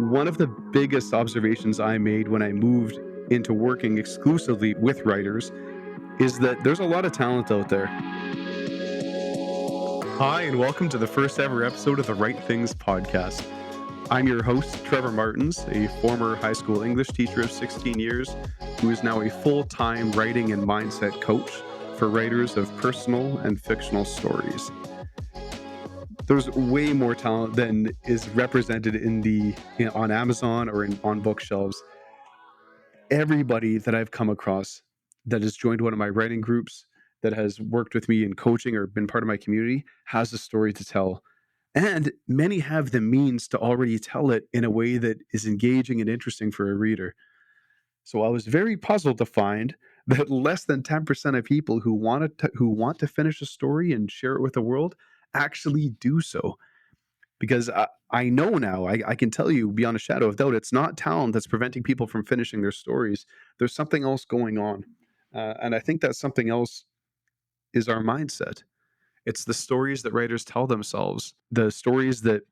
One of the biggest observations I made when I moved into working exclusively with writers is that there's a lot of talent out there. Hi, and welcome to the first ever episode of the Right Things podcast. I'm your host, Trevor Martins, a former high school English teacher of 16 years who is now a full-time writing and mindset coach for writers of personal and fictional stories. There's way more talent than is represented on Amazon or on bookshelves. Everybody that I've come across that has joined one of my writing groups, that has worked with me in coaching or been part of my community, has a story to tell. And many have the means to already tell it in a way that is engaging and interesting for a reader. So I was very puzzled to find that less than 10% of people who want to finish a story and share it with the world actually do so. Because I know now, I can tell you beyond a shadow of doubt, it's not talent that's preventing people from finishing their stories. There's something else going on. And I think that something else is our mindset. It's the stories that writers tell themselves, the stories that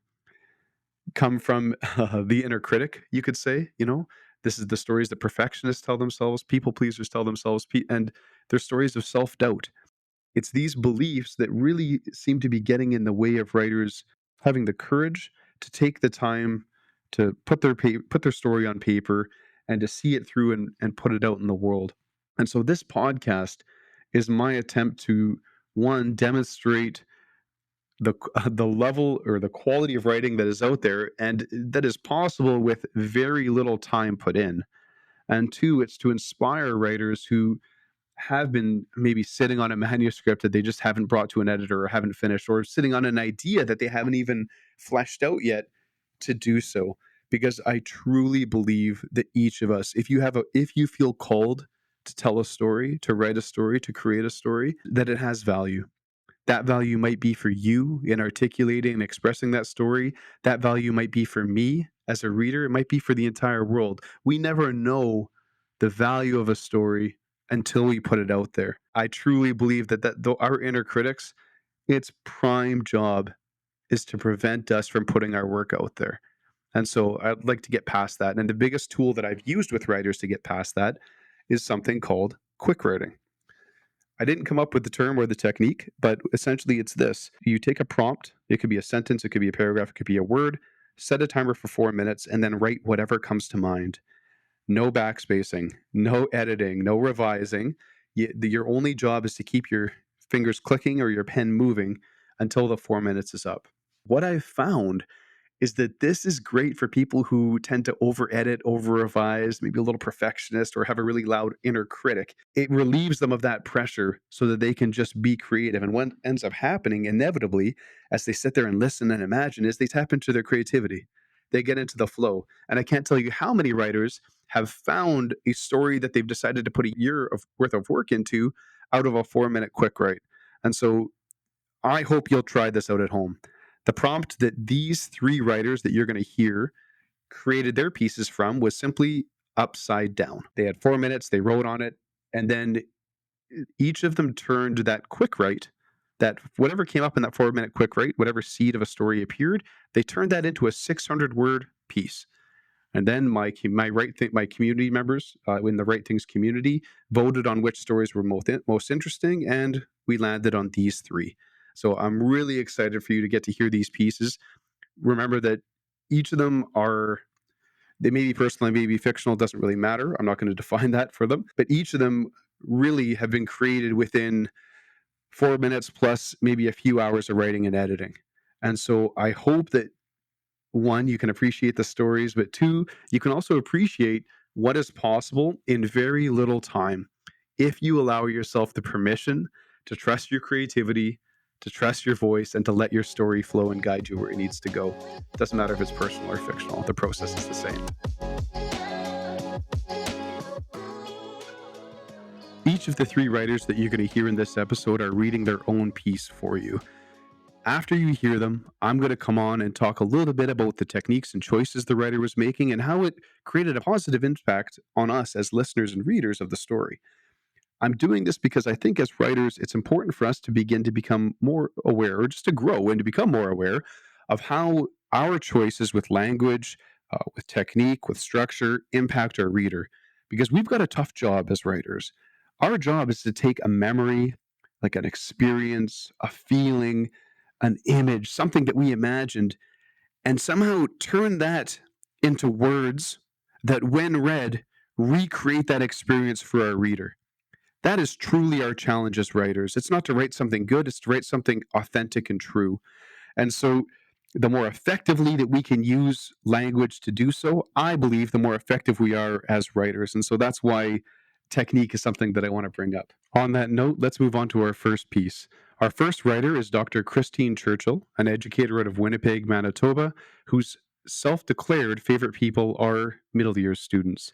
come from the inner critic, you could say. This is the stories that perfectionists tell themselves, people pleasers tell themselves, and they're stories of self doubt. It's these beliefs that really seem to be getting in the way of writers having the courage to take the time to put their story on paper and to see it through and put it out in the world. And so this podcast is my attempt to, one, demonstrate the level or the quality of writing that is out there and that is possible with very little time put in. And two, it's to inspire writers who have been maybe sitting on a manuscript that they just haven't brought to an editor or haven't finished, or sitting on an idea that they haven't even fleshed out yet, to do so. Because I truly believe that each of us, if you feel called to tell a story, to write a story, to create a story, that it has value. That value might be for you in articulating and expressing that story. That value might be for me as a reader. It might be for the entire world. We never know the value of a story until we put it out there. I truly believe that though our inner critics, its prime job is to prevent us from putting our work out there. And so I'd like to get past that. And the biggest tool that I've used with writers to get past that is something called quick writing. I didn't come up with the term or the technique, but essentially it's this. You take a prompt, it could be a sentence, it could be a paragraph, it could be a word, set a timer for 4 minutes, and then write whatever comes to mind. No backspacing, no editing, no revising. Your only job is to keep your fingers clicking or your pen moving until the 4 minutes is up. What I've found is that this is great for people who tend to over edit, over revise, maybe a little perfectionist, or have a really loud inner critic. It relieves them of that pressure so that they can just be creative. And what ends up happening inevitably as they sit there and listen and imagine is they tap into their creativity. They get into the flow. And I can't tell you how many writers have found a story that they've decided to put a year worth of work into out of a 4-minute quick write. And so I hope you'll try this out at home. The prompt that these three writers that you're going to hear created their pieces from was simply upside down. They had 4 minutes, they wrote on it, and then each of them turned that quick write, that whatever came up in that 4-minute quick write, whatever seed of a story appeared, they turned that into a 600-word piece. And then my community members in the Right Things community voted on which stories were most interesting, and we landed on these three. So I'm really excited for you to get to hear these pieces. Remember that each of them they may be personal, they may be fictional, it doesn't really matter. I'm not going to define that for them. But each of them really have been created within 4 minutes plus maybe a few hours of writing and editing. And so I hope that, one, you can appreciate the stories, but two, you can also appreciate what is possible in very little time if you allow yourself the permission to trust your creativity, to trust your voice, and to let your story flow and guide you where it needs to go. It doesn't matter if it's personal or fictional, the process is the same. Each of the three writers that you're going to hear in this episode are reading their own piece for you. After you hear them, I'm going to come on and talk a little bit about the techniques and choices the writer was making and how it created a positive impact on us as listeners and readers of the story. I'm doing this because I think as writers, it's important for us to begin to become more aware, or just to grow and to become more aware of how our choices with language, with technique, with structure, impact our reader. Because we've got a tough job as writers. Our job is to take a memory, like an experience, a feeling, an image, something that we imagined, and somehow turn that into words that, when read, recreate that experience for our reader. That is truly our challenge as writers. It's not to write something good, it's to write something authentic and true. And so, the more effectively that we can use language to do so, I believe the more effective we are as writers. And so that's why technique is something that I want to bring up. On that note, let's move on to our first piece. Our first writer is Dr. Christine Churchill, an educator out of Winnipeg, Manitoba, whose self declared favorite people are middle year students.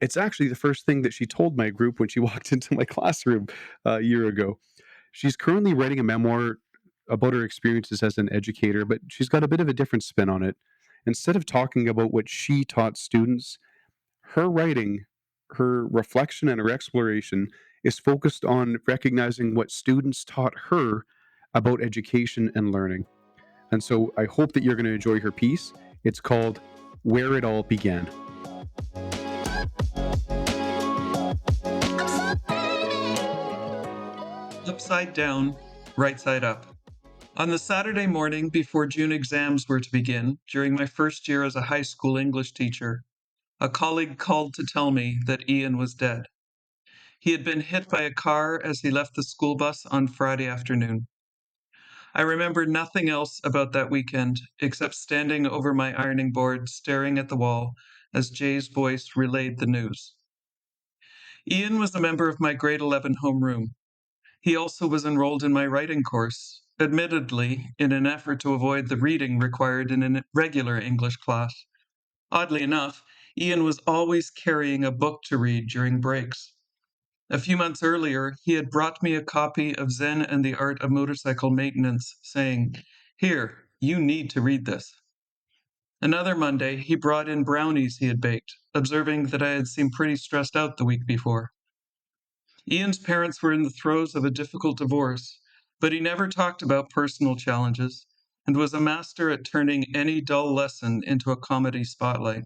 It's actually the first thing that she told my group when she walked into my classroom a year ago. She's currently writing a memoir about her experiences as an educator, but she's got a bit of a different spin on it. Instead of talking about what she taught students, her writing, her reflection, and her exploration is focused on recognizing what students taught her about education and learning. And so I hope that you're going to enjoy her piece. It's called Where It All Began. Upside down, right side up. On the Saturday morning before June exams were to begin, during my first year as a high school English teacher, a colleague called to tell me that Ian was dead. He had been hit by a car as he left the school bus on Friday afternoon. I remember nothing else about that weekend except standing over my ironing board, staring at the wall as Jay's voice relayed the news. Ian was a member of my grade 11 homeroom. He also was enrolled in my writing course, admittedly in an effort to avoid the reading required in a regular English class. Oddly enough, Ian was always carrying a book to read during breaks. A few months earlier, he had brought me a copy of Zen and the Art of Motorcycle Maintenance, saying, "Here, you need to read this." Another Monday, he brought in brownies he had baked, observing that I had seemed pretty stressed out the week before. Ian's parents were in the throes of a difficult divorce, but he never talked about personal challenges and was a master at turning any dull lesson into a comedy spotlight.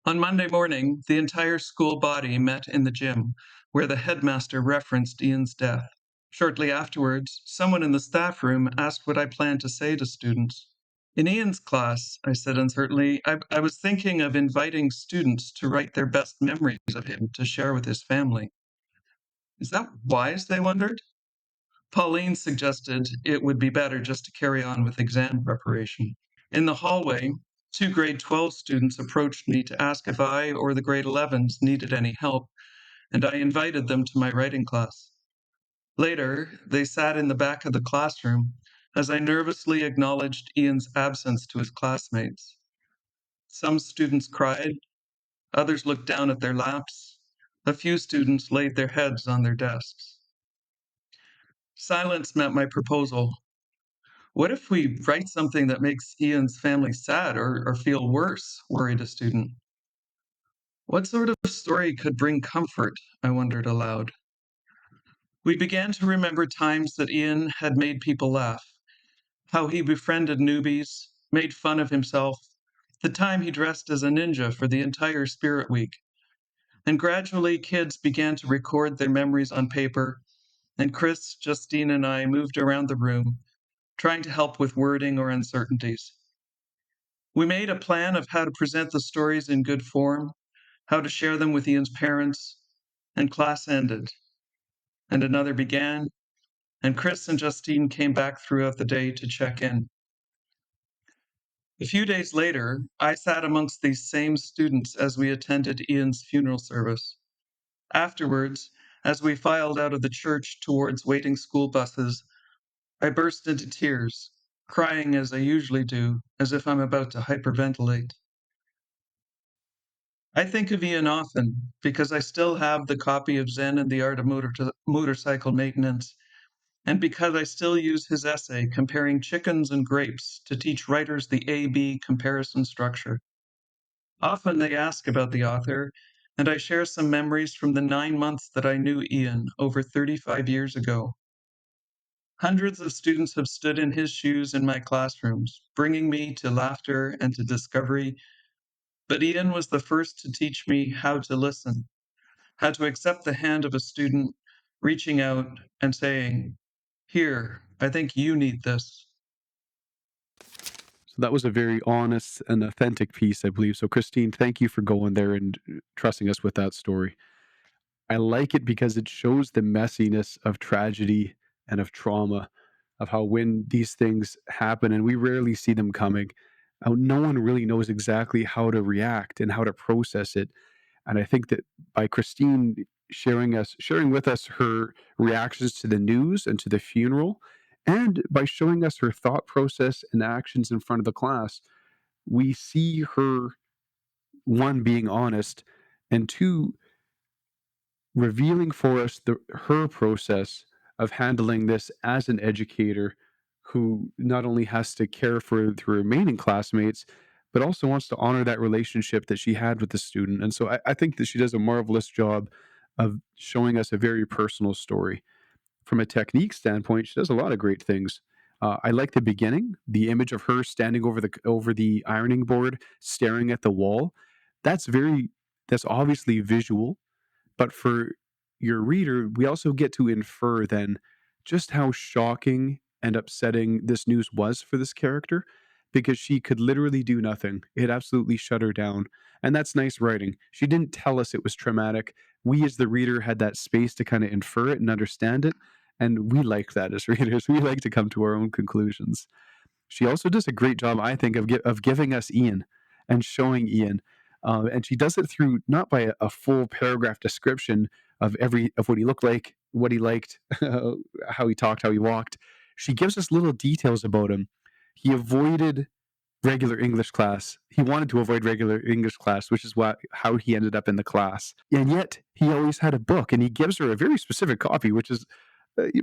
On Monday morning, the entire school body met in the gym, where the headmaster referenced Ian's death. Shortly afterwards, someone in the staff room asked what I planned to say to students. In Ian's class, I said uncertainly, I was thinking of inviting students to write their best memories of him to share with his family. Is that wise, they wondered? Pauline suggested it would be better just to carry on with exam preparation. In the hallway, two grade 12 students approached me to ask if I or the grade 11s needed any help, and I invited them to my writing class. Later, they sat in the back of the classroom as I nervously acknowledged Ian's absence to his classmates. Some students cried, others looked down at their laps, a few students laid their heads on their desks. Silence met my proposal. What if we write something that makes Ian's family sad or feel worse? Worried a student. What sort of story could bring comfort? I wondered aloud. We began to remember times that Ian had made people laugh, how he befriended newbies, made fun of himself, the time he dressed as a ninja for the entire Spirit Week. And gradually, kids began to record their memories on paper, and Chris, Justine, and I moved around the room, trying to help with wording or uncertainties. We made a plan of how to present the stories in good form, how to share them with Ian's parents, and class ended. And another began, and Chris and Justine came back throughout the day to check in. A few days later, I sat amongst these same students as we attended Ian's funeral service. Afterwards, as we filed out of the church towards waiting school buses, I burst into tears, crying as I usually do, as if I'm about to hyperventilate. I think of Ian often because I still have the copy of Zen and the Art of Motorcycle Maintenance, and because I still use his essay comparing chickens and grapes to teach writers the A-B comparison structure. Often they ask about the author, and I share some memories from the 9 months that I knew Ian over 35 years ago. Hundreds of students have stood in his shoes in my classrooms, bringing me to laughter and to discovery, But Ian was the first to teach me how to listen, how to accept the hand of a student reaching out and saying, "Here, I think you need this." So that was a very honest and authentic piece, I believe. So, Christine, thank you for going there and trusting us with that story. I like it because it shows the messiness of tragedy and of trauma, of how when these things happen and we rarely see them coming, how no one really knows exactly how to react and how to process it. And I think that by Christine sharing with us her reactions to the news and to the funeral, and by showing us her thought process and actions in front of the class, we see her, one, being honest, and two, revealing for us her process of handling this as an educator who not only has to care for the remaining classmates, but also wants to honor that relationship that she had with the student. And so I think that she does a marvelous job of showing us a very personal story. From a technique standpoint, she does a lot of great things. I like the beginning, the image of her standing over the ironing board, staring at the wall. That's very that's obviously visual, but for your reader, we also get to infer then just how shocking and upsetting this news was for this character because she could literally do nothing. It absolutely shut her down. And that's nice writing. She didn't tell us it was traumatic. We, as the reader, had that space to kind of infer it and understand it. And we like that as readers. We like to come to our own conclusions. She also does a great job, I think, of giving us Ian and showing Ian. And she does it through not by a full paragraph description of what he looked like, what he liked, how he talked, how he walked. She gives us little details about him. He avoided regular English class. He wanted to avoid regular English class, which is how he ended up in the class. And yet he always had a book, and he gives her a very specific copy, which is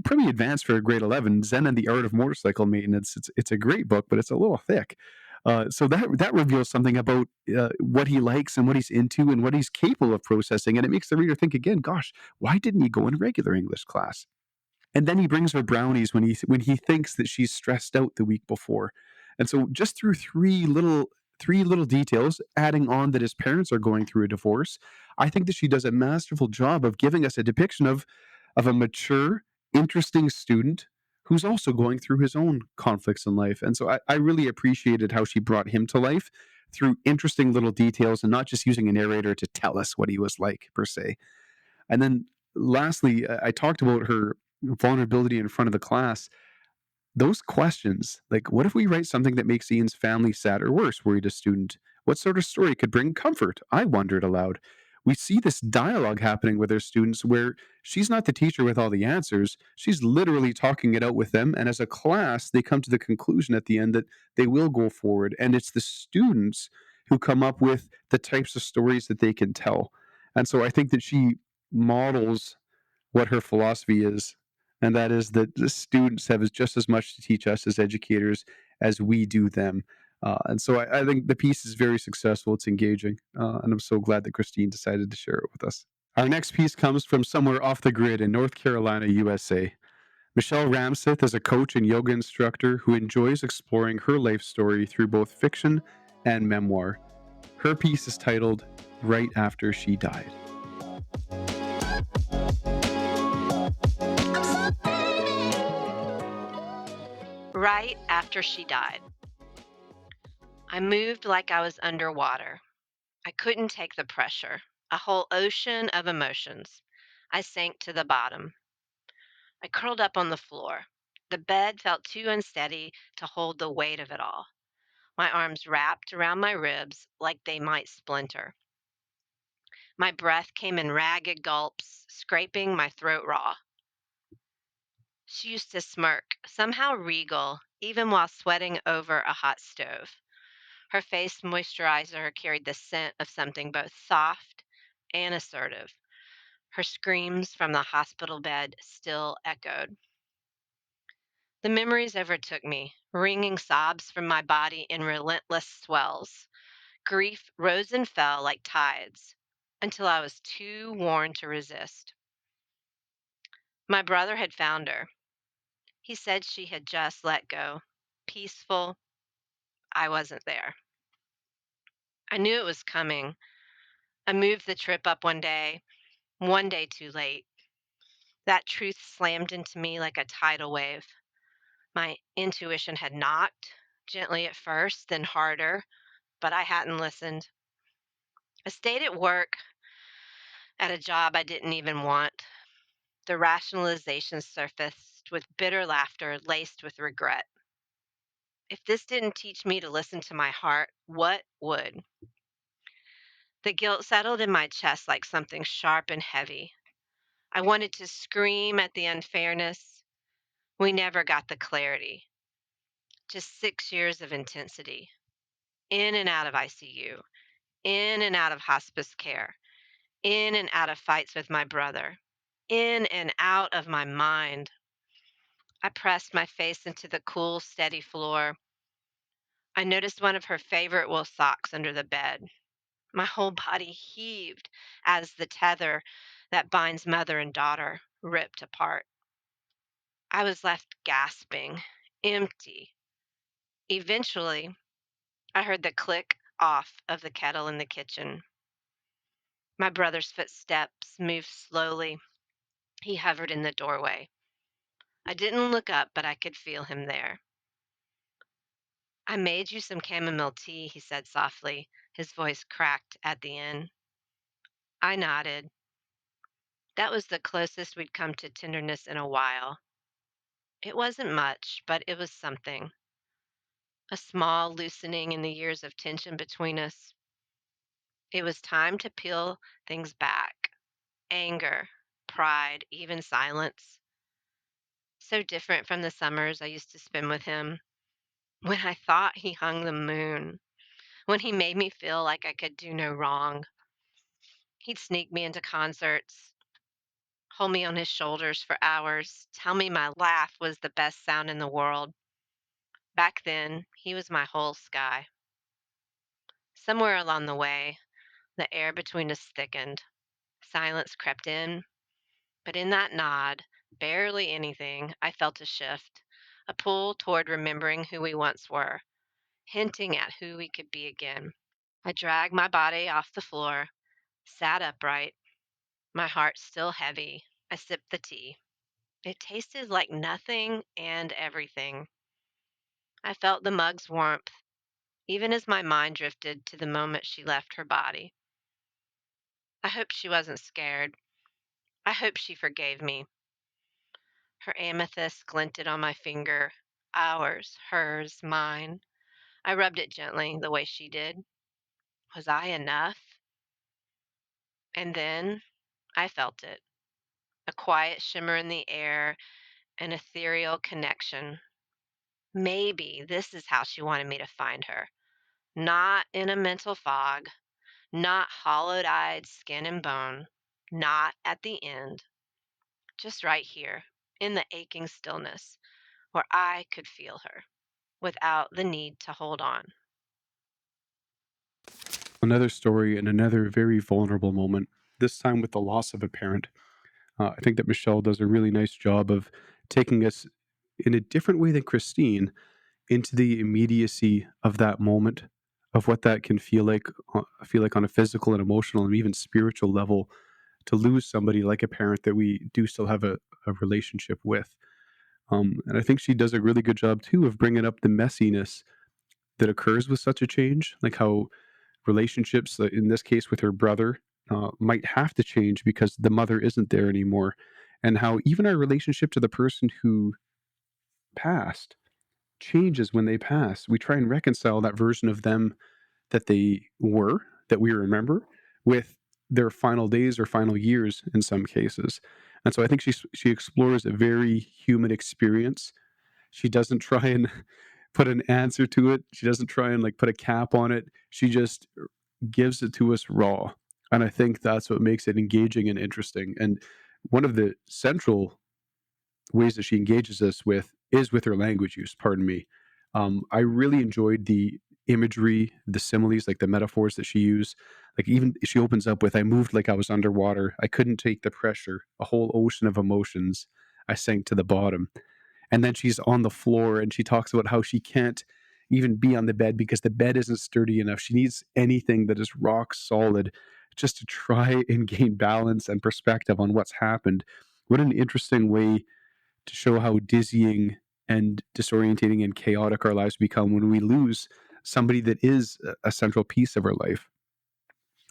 pretty advanced for a grade 11, Zen and the Art of Motorcycle Maintenance. It's a great book, but it's a little thick. So that reveals something about what he likes and what he's into and what he's capable of processing, and it makes the reader think again. Gosh, why didn't he go in regular English class? And then he brings her brownies when he thinks that she's stressed out the week before. And so just through three little details, adding on that his parents are going through a divorce, I think that she does a masterful job of giving us a depiction of a mature, interesting student who's also going through his own conflicts in life. And so I really appreciated how she brought him to life through interesting little details and not just using a narrator to tell us what he was like, per se. And then lastly, I talked about her vulnerability in front of the class. Those questions, like, what if we write something that makes Ian's family sad or worse, worried a student? What sort of story could bring comfort? I wondered aloud. We see this dialogue happening with her students where she's not the teacher with all the answers. She's literally talking it out with them. And as a class, they come to the conclusion at the end that they will go forward. And it's the students who come up with the types of stories that they can tell. And so I think that she models what her philosophy is, and that is that the students have just as much to teach us as educators as we do them. And so I think the piece is very successful. It's engaging, and I'm so glad that Christine decided to share it with us. Our next piece comes from somewhere off the grid in North Carolina, USA. Michelle Ramseth is a coach and yoga instructor who enjoys exploring her life story through both fiction and memoir. Her piece is titled Right After She Died. Right after she died, I moved like I was underwater. I couldn't take the pressure, a whole ocean of emotions. I sank to the bottom. I curled up on the floor. The bed felt too unsteady to hold the weight of it all. My arms wrapped around my ribs like they might splinter. My breath came in ragged gulps, scraping my throat raw. She used to smirk, somehow regal, even while sweating over a hot stove. Her face moisturizer carried the scent of something both soft and assertive. Her screams from the hospital bed still echoed. The memories overtook me, wringing sobs from my body in relentless swells. Grief rose and fell like tides until I was too worn to resist. My brother had found her. He said she had just let go. Peaceful. I wasn't there. I knew it was coming. I moved the trip up one day too late. That truth slammed into me like a tidal wave. My intuition had knocked, gently at first, then harder, but I hadn't listened. I stayed at work at a job I didn't even want. The rationalization surfaced with bitter laughter laced with regret. If this didn't teach me to listen to my heart, what would? The guilt settled in my chest like something sharp and heavy. I wanted to scream at the unfairness. We never got the clarity. Just 6 years of intensity, in and out of ICU, in and out of hospice care, in and out of fights with my brother, in and out of my mind. I pressed my face into the cool, steady floor. I noticed one of her favorite wool socks under the bed. My whole body heaved as the tether that binds mother and daughter ripped apart. I was left gasping, empty. Eventually, I heard the click off of the kettle in the kitchen. My brother's footsteps moved slowly. He hovered in the doorway. I didn't look up, but I could feel him there. I made you some chamomile tea, he said softly, his voice cracked at the end. I nodded. That was the closest we'd come to tenderness in a while. It wasn't much, but it was something. A small loosening in the years of tension between us. It was time to peel things back. Anger, pride, even silence. So different from the summers I used to spend with him, when I thought he hung the moon, when he made me feel like I could do no wrong. He'd sneak me into concerts, hold me on his shoulders for hours, tell me my laugh was the best sound in the world. Back then, he was my whole sky. Somewhere along the way, the air between us thickened. Silence crept in, but in that nod, barely anything, I felt a shift, a pull toward remembering who we once were, hinting at who we could be again. I dragged my body off the floor, sat upright, my heart still heavy. I sipped the tea. It tasted like nothing and everything. I felt the mug's warmth, even as my mind drifted to the moment she left her body. I hoped she wasn't scared. I hoped she forgave me. Her amethyst glinted on my finger. Ours, hers, mine. I rubbed it gently, the way she did. Was I enough? And then I felt it. A quiet shimmer in the air, an ethereal connection. Maybe this is how she wanted me to find her. Not in a mental fog, not hollowed eyed skin and bone, not at the end, just right here in the aching stillness where I could feel her without the need to hold on. Another story and another very vulnerable moment, this time with the loss of a parent. I think that Michelle does a really nice job of taking us in a different way than Christine into the immediacy of that moment, of what that can feel like on a physical and emotional and even spiritual level, to lose somebody like a parent that we do still have a relationship with. And I think she does a really good job too of bringing up the messiness that occurs with such a change, like how relationships, in this case with her brother, might have to change because the mother isn't there anymore, and how even our relationship to the person who passed changes when they pass. We try and reconcile that version of them that they were, that we remember, with their final days or final years in some cases. And so I think she explores a very human experience. She doesn't try and put an answer to it. She doesn't try and like put a cap on it. She just gives it to us raw. And I think that's what makes it engaging and interesting. And one of the central ways that she engages us with is with her language use. Pardon me. I really enjoyed the imagery, the similes, like the metaphors that she used. Like even she opens up with, "I moved like I was underwater. I couldn't take the pressure. A whole ocean of emotions. I sank to the bottom." And then she's on the floor and she talks about how she can't even be on the bed because the bed isn't sturdy enough. She needs anything that is rock solid just to try and gain balance and perspective on what's happened. What an interesting way to show how dizzying and disorientating and chaotic our lives become when we lose somebody that is a central piece of our life.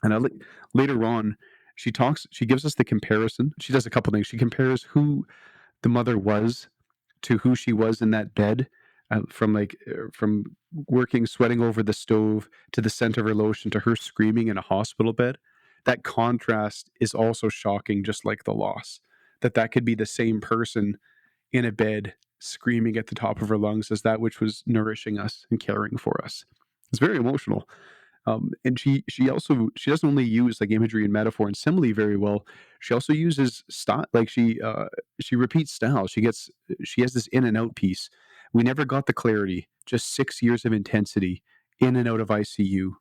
And later on, she gives us the comparison. She does a couple things. She compares who the mother was to who she was in that bed, from working, sweating over the stove to the scent of her lotion to her screaming in a hospital bed. That contrast is also shocking, just like the loss. That could be the same person in a bed screaming at the top of her lungs as that which was nourishing us and caring for us. It's very emotional. And she doesn't only use like imagery and metaphor and simile very well. She also uses style. Like she repeats style. She has this in and out piece. We never got the clarity. Just 6 years of intensity, in and out of ICU,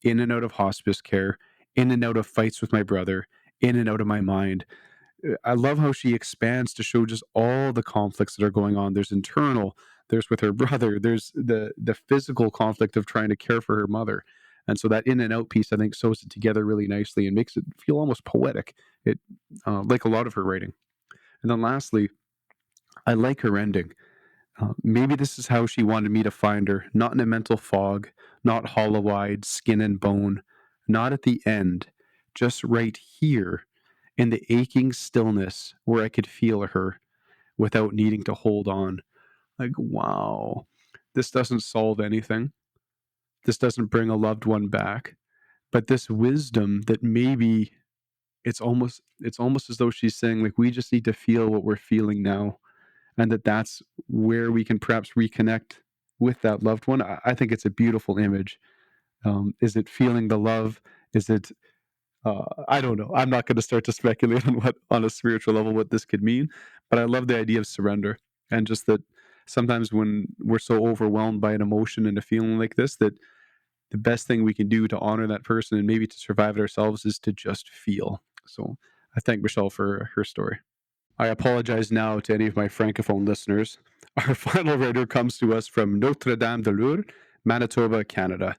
in and out of hospice care, in and out of fights with my brother, in and out of my mind. I love how she expands to show just all the conflicts that are going on. There's internal, there's with her brother, there's the physical conflict of trying to care for her mother. And so that in and out piece, I think, sews it together really nicely and makes it feel almost poetic. It like a lot of her writing. And then lastly, I like her ending. Maybe this is how she wanted me to find her, not in a mental fog, not hollow-eyed, skin and bone, not at the end, just right here in the aching stillness where I could feel her without needing to hold on. Like, wow, this doesn't solve anything. This doesn't bring a loved one back. But this wisdom that maybe it's almost as though she's saying, like, we just need to feel what we're feeling now, and that's where we can perhaps reconnect with that loved one. I think it's a beautiful image. Is it feeling the love? Is it I don't know. I'm not going to start to speculate on what, on a spiritual level, what this could mean, but I love the idea of surrender, and just that sometimes when we're so overwhelmed by an emotion and a feeling like this, that the best thing we can do to honor that person and maybe to survive it ourselves is to just feel. So I thank Michelle for her story. I apologize now to any of my francophone listeners. Our final writer comes to us from Notre Dame de Lourdes, Manitoba, Canada.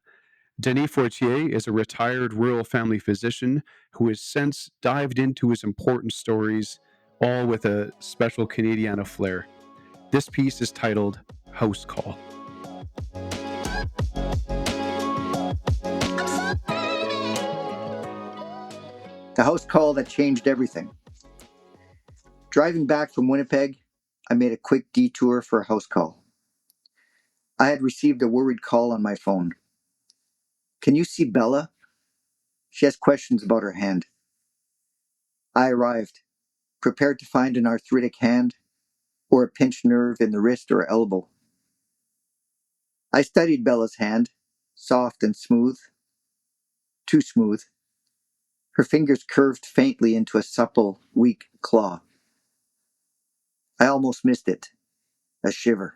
Denis Fortier is a retired rural family physician who has since dived into his important stories, all with a special Canadiana flair. This piece is titled House Call. The house call that changed everything. Driving back from Winnipeg, I made a quick detour for a house call. I had received a worried call on my phone. Can you see Bella? She has questions about her hand. I arrived, prepared to find an arthritic hand or a pinched nerve in the wrist or elbow. I studied Bella's hand, soft and smooth. Too smooth. Her fingers curved faintly into a supple, weak claw. I almost missed it. A shiver.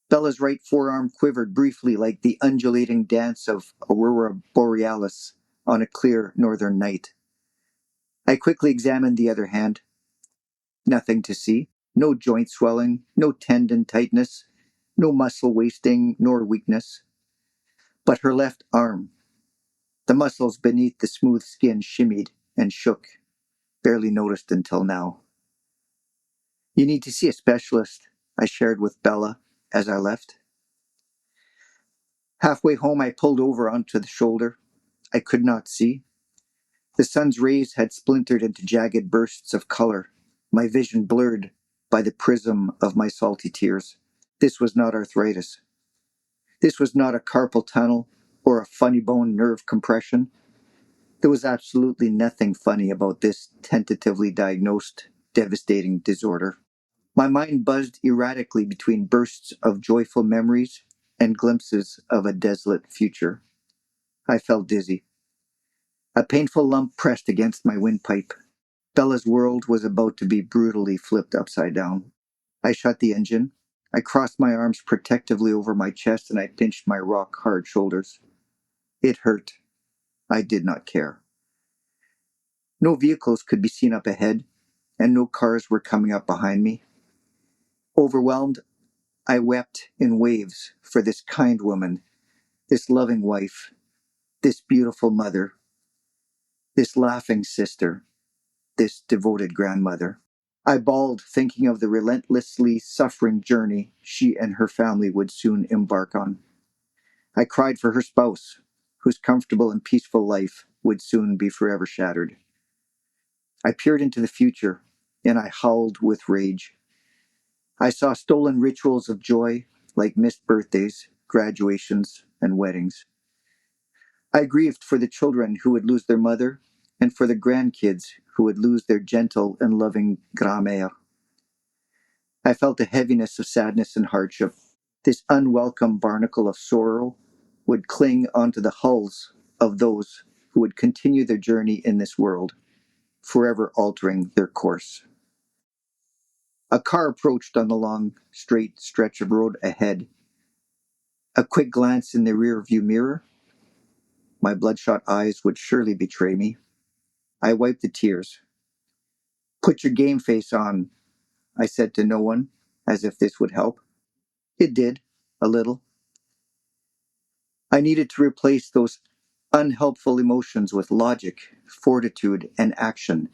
Bella's right forearm quivered briefly like the undulating dance of Aurora Borealis on a clear northern night. I quickly examined the other hand. Nothing to see. No joint swelling, no tendon tightness, no muscle wasting nor weakness. But her left arm. The muscles beneath the smooth skin shimmied and shook, barely noticed until now. You need to see a specialist, I shared with Bella as I left. Halfway home, I pulled over onto the shoulder. I could not see. The sun's rays had splintered into jagged bursts of color, my vision blurred by the prism of my salty tears. This was not arthritis. This was not a carpal tunnel or a funny bone nerve compression. There was absolutely nothing funny about this tentatively diagnosed, devastating disorder. My mind buzzed erratically between bursts of joyful memories and glimpses of a desolate future. I felt dizzy. A painful lump pressed against my windpipe. Bella's world was about to be brutally flipped upside down. I shut the engine. I crossed my arms protectively over my chest and I pinched my rock-hard shoulders. It hurt. I did not care. No vehicles could be seen up ahead, and no cars were coming up behind me. Overwhelmed, I wept in waves for this kind woman, this loving wife, this beautiful mother, this laughing sister, this devoted grandmother. I bawled, thinking of the relentlessly suffering journey she and her family would soon embark on. I cried for her spouse, whose comfortable and peaceful life would soon be forever shattered. I peered into the future, and I howled with rage. I saw stolen rituals of joy, like missed birthdays, graduations, and weddings. I grieved for the children who would lose their mother, and for the grandkids who would lose their gentle and loving grand-mère. I felt a heaviness of sadness and hardship. This unwelcome barnacle of sorrow would cling onto the hulls of those who would continue their journey in this world, forever altering their course. A car approached on the long, straight stretch of road ahead. A quick glance in the rear-view mirror. My bloodshot eyes would surely betray me. I wiped the tears. "Put your game face on," I said to no one, as if this would help. It did, a little. I needed to replace those unhelpful emotions with logic, fortitude, and action.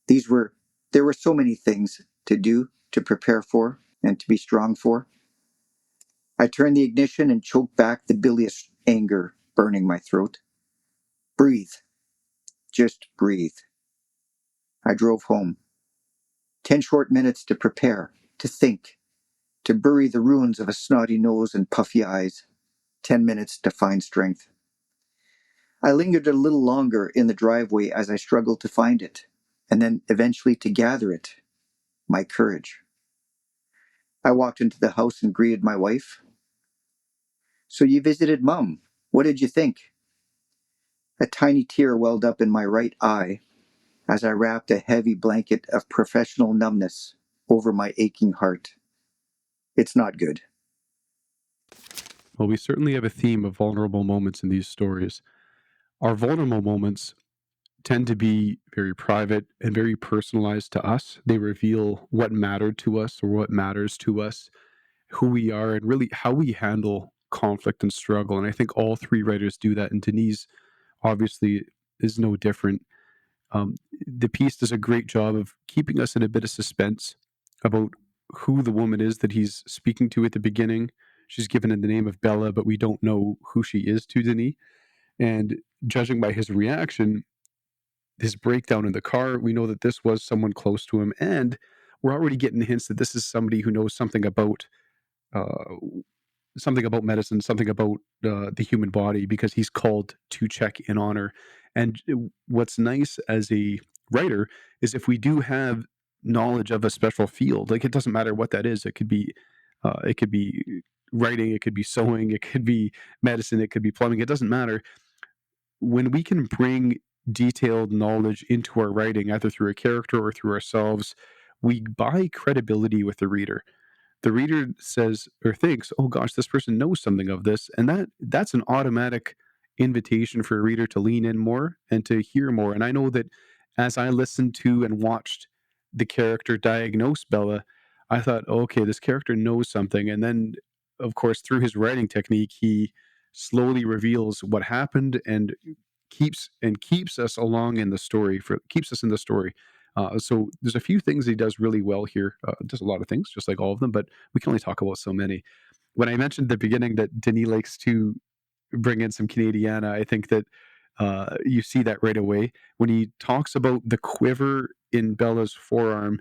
There were so many things to do, to prepare for, and to be strong for. I turned the ignition and choked back the bilious anger burning my throat. Breathe. Just breathe. I drove home. 10 short minutes to prepare, to think, to bury the ruins of a snotty nose and puffy eyes. 10 minutes to find strength. I lingered a little longer in the driveway as I struggled to find it, and then eventually to gather it, my courage. I walked into the house and greeted my wife. "So you visited Mum. What did you think?" A tiny tear welled up in my right eye as I wrapped a heavy blanket of professional numbness over my aching heart. It's not good. Well, we certainly have a theme of vulnerable moments in these stories. Our vulnerable moments tend to be very private and very personalized to us. They reveal what mattered to us or what matters to us, who we are, and really how we handle conflict and struggle. And I think all three writers do that. And Denise obviously is no different. The piece does a great job of keeping us in a bit of suspense about who the woman is that he's speaking to at the beginning. She's given in the name of Bella, but we don't know who she is to Denis. And judging by his reaction, his breakdown in the car, we know that this was someone close to him. And we're already getting hints that this is somebody who knows uh, something about medicine, something about the human body, because he's called to check in on her. And what's nice as a writer is if we do have knowledge of a special field, like it doesn't matter what that is. It could be writing, it could be sewing, it could be medicine, it could be plumbing. It doesn't matter. When we can bring detailed knowledge into our writing, either through a character or through ourselves, we buy credibility with the reader. The reader says or thinks, "Oh gosh, this person knows something of this," and that's an automatic invitation for a reader to lean in more and to hear more. And I know that as I listened to and watched the character diagnose Bella, I thought, "Oh, okay, this character knows something." And then, of course, through his writing technique, he slowly reveals what happened and keeps us along in the story for keeps us in the story. So there's a few things he does really well here. Does a lot of things, just like all of them, but we can only talk about so many. When I mentioned at the beginning that Denis likes to bring in some Canadiana, I think that you see that right away when he talks about the quiver in Bella's forearm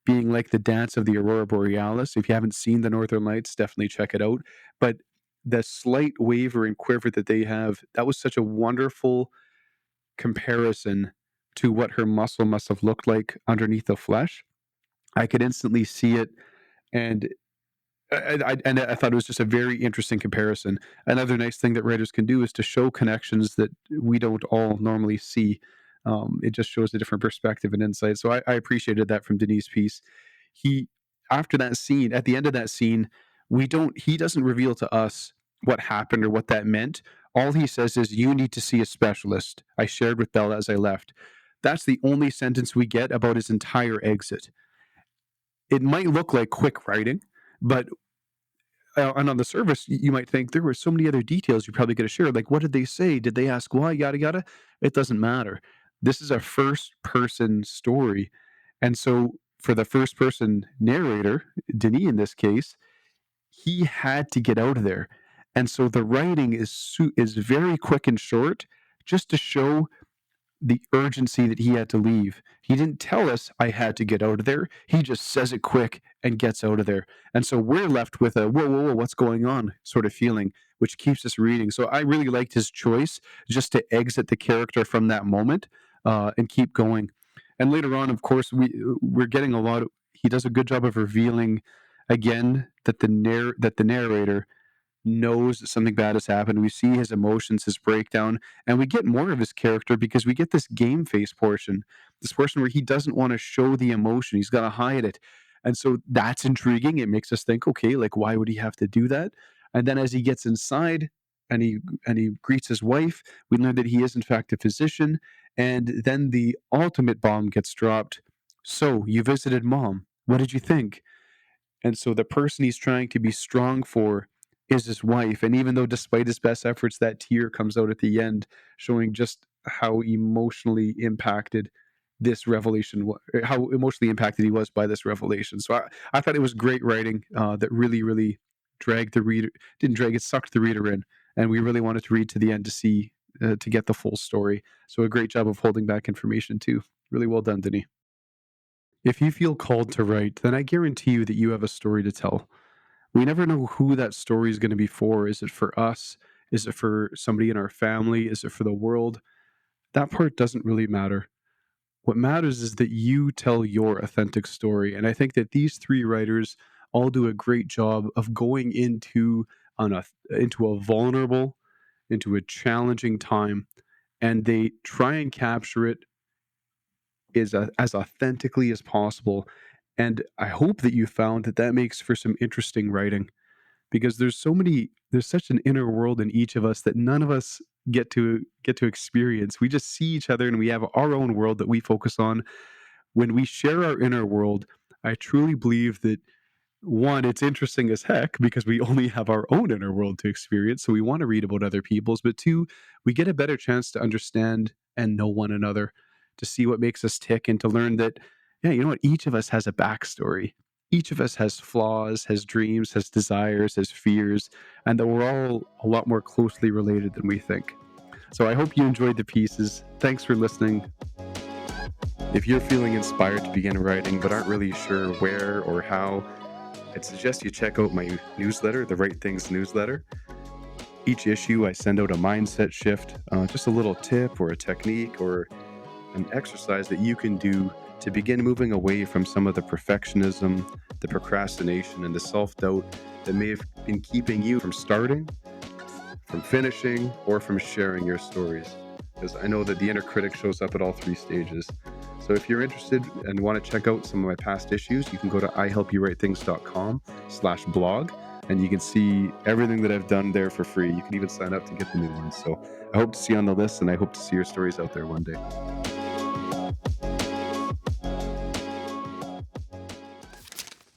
being like the dance of the aurora borealis. If you haven't seen the Northern Lights, definitely check it out. But the slight waver and quiver that they have, that was such a wonderful comparison to what her muscle must have looked like underneath the flesh. I could instantly see it, and I thought it was just a very interesting comparison. Another nice thing that writers can do is to show connections that we don't all normally see. It just shows a different perspective and insight. So I appreciated that from Denis' piece. He After that scene, at the end of that scene, we don't he doesn't reveal to us what happened or what that meant. All he says is, "You need to see a specialist." I shared with Bella as I left. That's the only sentence we get about his entire exit. It might look like quick writing, but And on the surface, you might think there were so many other details you probably could have shared. Like, what did they say? Did they ask why? Yada, yada. It doesn't matter. This is a first person story. And so for the first person narrator, Denis in this case, he had to get out of there. And so the writing is very quick and short, just to show the urgency that he had to leave. He didn't tell us I had to get out of there. He just says it quick and gets out of there. And so we're left with a whoa, whoa, whoa, what's going on sort of feeling, which keeps us reading. So I really liked his choice just to exit the character from that moment and keep going. And later on, of course, we're getting a lot of, he does a good job of revealing again that the narrator knows that something bad has happened. We see his emotions, his breakdown, and we get more of his character because we get this game face portion, this portion where he doesn't want to show the emotion. He's got to hide it. And so that's intriguing. It makes us think, okay, like why would he have to do that? And then as he gets inside and he greets his wife, we learn that he is in fact a physician. And then the ultimate bomb gets dropped. So you visited mom. What did you think? And so the person he's trying to be strong for is his wife. And even though, despite his best efforts, that tear comes out at the end, showing just how emotionally impacted this revelation, how emotionally impacted he was by this revelation. So I thought it was great writing that really, really dragged the reader, didn't drag it, sucked the reader in. And we really wanted to read to the end to see, to get the full story. So a great job of holding back information too. Really well done, Denis. If you feel called to write, then I guarantee you that you have a story to tell. We never know who that story is going to be for. Is it for us? Is it for somebody in our family? Is it for the world? That part doesn't really matter. What matters is that you tell your authentic story. And I think that these three writers all do a great job of going into a vulnerable, into a challenging time, and they try and capture it as authentically as possible. And I hope that you found that that makes for some interesting writing because there's such an inner world in each of us that none of us get to experience. We just see each other and we have our own world that we focus on. When we share our inner world, I truly believe that one, it's interesting as heck because we only have our own inner world to experience. So we want to read about other people's, but two, we get a better chance to understand and know one another, to see what makes us tick and to learn that, yeah, you know what? Each of us has a backstory. Each of us has flaws, has dreams, has desires, has fears, and that we're all a lot more closely related than we think. So I hope you enjoyed the pieces. Thanks for listening. If you're feeling inspired to begin writing but aren't really sure where or how, I'd suggest you check out my newsletter, the Right Things newsletter. Each issue, I send out a mindset shift, just a little tip or a technique or an exercise that you can do to begin moving away from some of the perfectionism, the procrastination, and the self-doubt that may have been keeping you from starting, from finishing, or from sharing your stories. Because I know that the inner critic shows up at all three stages. So if you're interested and want to check out some of my past issues, you can go to ihelpyourwritethings.com/blog and you can see everything that I've done there for free. You can even sign up to get the new ones. So I hope to see you on the list and I hope to see your stories out there one day.